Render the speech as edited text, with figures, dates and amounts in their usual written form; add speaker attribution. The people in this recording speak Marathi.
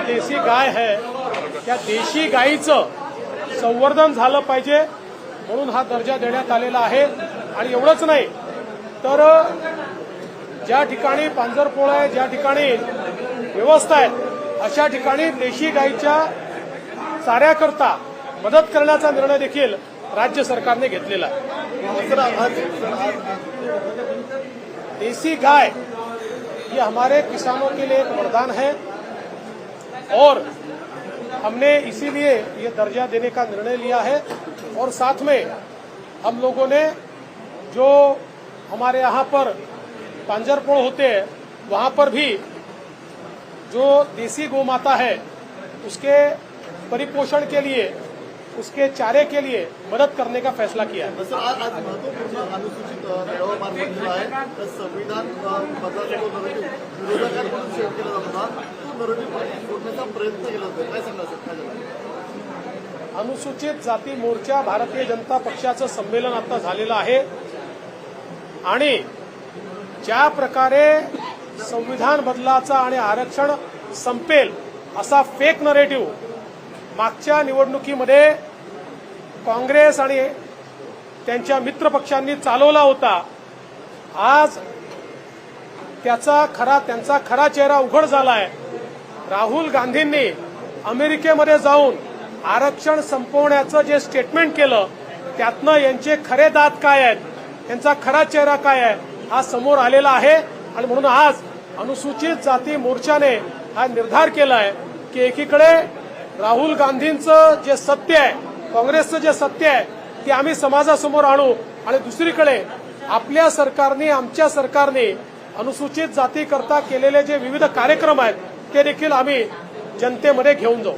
Speaker 1: देशी गाय आहे त्या देशी गायीचं संवर्धन झालं पाहिजे म्हणून हा दर्जा देण्यात आलेला आहे। आणि एवढंच नाही तर ज्या ठिकाणी पांजरपोळ आहे, ज्या ठिकाणी व्यवस्था आहे, अशा ठिकाणी देशी गायीच्या चाऱ्याकरता मदत करण्याचा निर्णय देखील राज्य सरकारने घेतलेला आहे। देसी गाय ये हमारे किसानों के लिए एक वरदान है और हमने इसीलिए ये दर्जा देने का निर्णय लिया है। और साथ में हम लोगों ने जो हमारे यहाँ पर पांजरपोळ होते हैं वहाँ पर भी जो देसी गौ माता है उसके परिपोषण के लिए, उसके चारे के लिए मदद करने का फैसला किया है।
Speaker 2: सर, आज महत्वपूर्ण अनुसूचित मेळावा मार्फत दिला आहे तर संविधान बदलाचा विरोधकांकडून शेअर केला जात होता तो नरेटिव्ह फोडण्याचा प्रयत्न केला जातो, काय सांगणार सर? काय झालं?
Speaker 1: अनुसूचित जाती मोर्चा भारतीय जनता पक्षाचं संमेलन आता झालेलं आहे आणि ज्या प्रकारे संविधान बदलाचा आणि आरक्षण संपेल असा फेक नरेटिव्ह मागच्या निवडणुकीमध्ये काँग्रेस आणि त्यांच्या मित्रपक्षांनी चालवला होता, आज त्यांचा खरा चेहरा उघड झालाय। राहुल गांधींनी अमेरिकेमध्ये जाऊन आरक्षण संपवण्याचं जे स्टेटमेंट केलं त्यातनं यांचे खरे दात काय आहेत, त्यांचा खरा चेहरा काय आहे हा समोर आलेला आहे। आणि म्हणून आज अनुसूचित जाती मोर्चाने हा निर्धार केलाय की एकीकडे राहुल गांधींचं जे सत्य आहे, काँग्रेसचं जे सत्य आहे ते आम्ही समाजासमोर आणू आणि दुसरीकडे आपल्या सरकारने, आमच्या सरकारने अनुसूचित जातीकरता केलेले जे विविध कार्यक्रम आहेत ते देखील आम्ही जनतेमध्ये घेऊन जाऊ।